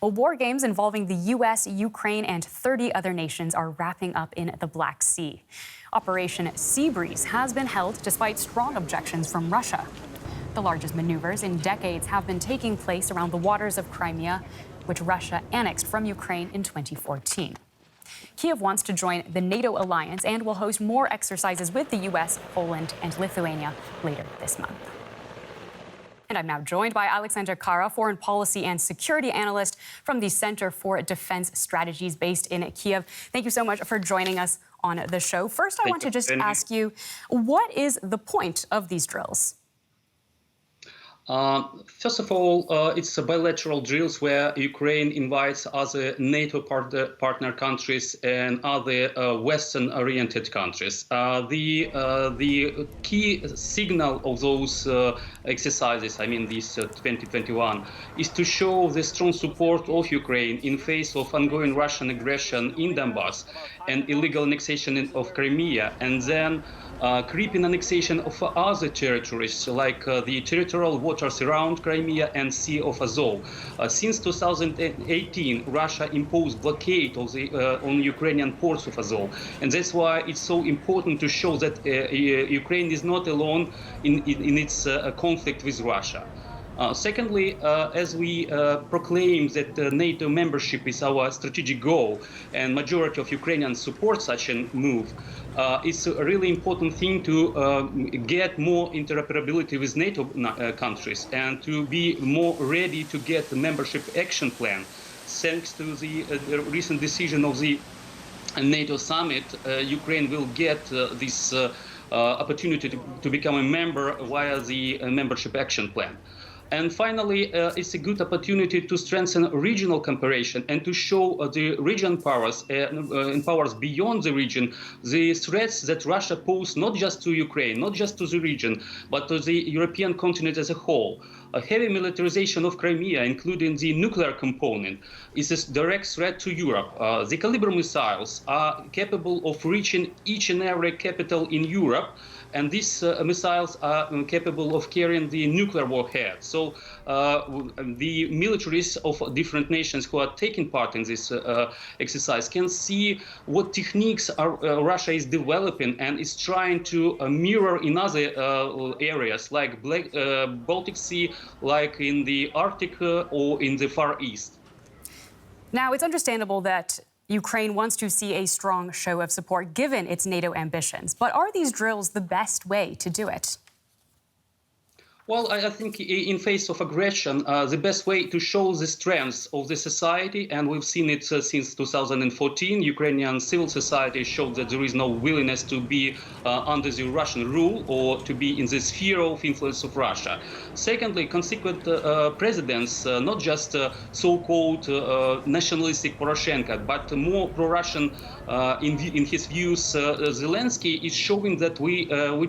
Well, war games involving the U.S., Ukraine, and 30 other nations are wrapping up in the Black Sea. Operation Seabreeze has been held despite strong objections from Russia. The largest maneuvers in decades have been taking place around the waters of Crimea, which Russia annexed from Ukraine in 2014. Kiyiv wants to join the NATO alliance and will host more exercises with the U.S., Poland, and Lithuania later this month. And I'm now joined by Alexander Khara, foreign policy and security analyst from the Center for Defense Strategies based in Kyiv. Thank you so much for joining us on the show. First, I want to just ask you, what is the point of these drills? First of all, it's a bilateral drills where Ukraine invites other NATO partner countries and other Western-oriented countries. The key signal of those exercises, I mean this 2021, is to show the strong support of Ukraine in face of ongoing Russian aggression in Donbass and illegal annexation of Crimea, and then creeping annexation of other territories like the territorial waters around Crimea and Sea of Azov. Since 2018, Russia imposed blockade of on Ukrainian ports of Azov, and that's why it's so important to show that Ukraine is not alone in its conflict with Russia. Secondly, as we proclaim that NATO membership is our strategic goal and majority of Ukrainians support such a move, it's a really important thing to get more interoperability with NATO countries and to be more ready to get the membership action plan. Thanks to the recent decision of the NATO summit, Ukraine will get this opportunity to become a member via the membership action plan. And finally, it's a good opportunity to strengthen regional cooperation and to show the region powers and powers beyond the region the threats that Russia poses not just to Ukraine, not just to the region, but to the European continent as a whole. A heavy militarization of Crimea, including the nuclear component, is a direct threat to Europe. The Caliber missiles are capable of reaching each and every capital in Europe, and these missiles are capable of carrying the nuclear warhead. So the militaries of different nations who are taking part in this exercise can see what techniques Russia is developing and is trying to mirror in other areas like Baltic Sea, like in the Arctic or in the Far East. Now, it's understandable that Ukraine wants to see a strong show of support given its NATO ambitions. But are these drills the best way to do it? Well, I think in face of aggression, the best way to show the strength of the society, and we've seen it since 2014, Ukrainian civil society showed that there is no willingness to be under the Russian rule or to be in the sphere of influence of Russia. Secondly, consequent presidents, not just so-called nationalistic Poroshenko, but more pro-Russian in his views, Zelensky is showing that we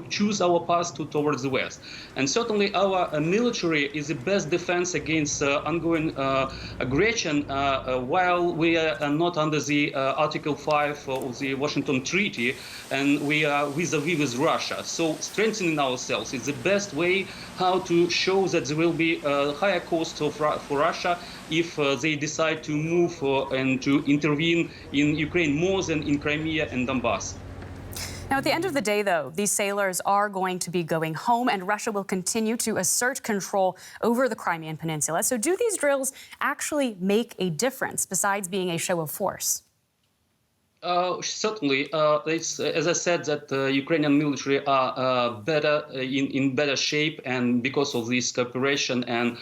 choose our path towards the West. And certainly our military is the best defense against ongoing aggression while we are not under the Article 5 of the Washington Treaty and we are vis-a-vis with Russia. So strengthening ourselves is the best way how to show that there will be a higher cost for Russia if they decide to move and to intervene in Ukraine more than in Crimea and Donbass. Now, at the end of the day, though, these sailors are going to be going home and Russia will continue to assert control over the Crimean Peninsula. So do these drills actually make a difference besides being a show of force? Certainly, it's, as I said, that Ukrainian military are in better shape, and because of this cooperation and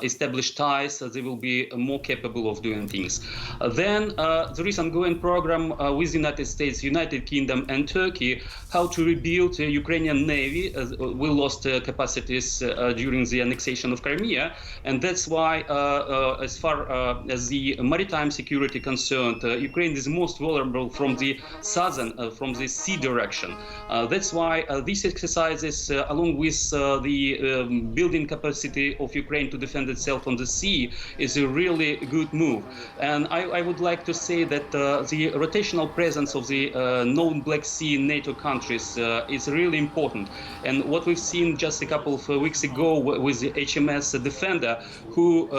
established ties, they will be more capable of doing things. Then there is an ongoing program with the United States, United Kingdom, and Turkey how to rebuild the Ukrainian Navy. We lost capacities during the annexation of Crimea, and that's why, as far as the maritime security concerned, Ukraine is most vulnerable from the southern, from the sea direction. That's why these exercises, along with the building capacity of Ukraine to defend itself on the sea, is a really good move. And I would like to say that the rotational presence of the known Black Sea NATO countries is really important. And what we've seen just a couple of weeks ago with the HMS Defender, who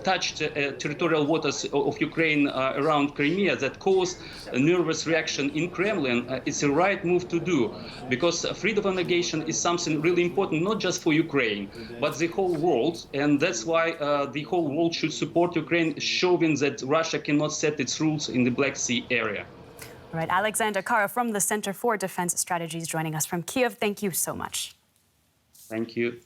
touched territorial waters of Ukraine around Crimea, that caused a nervous reaction in Kremlin, it's the right move to do, because freedom of navigation is something really important, not just for Ukraine, but the whole world. And that's why the whole world should support Ukraine, showing that Russia cannot set its rules in the Black Sea area. All right, Alexander Khara from the Center for Defense Strategies joining us from Kyiv. Thank you so much. Thank you.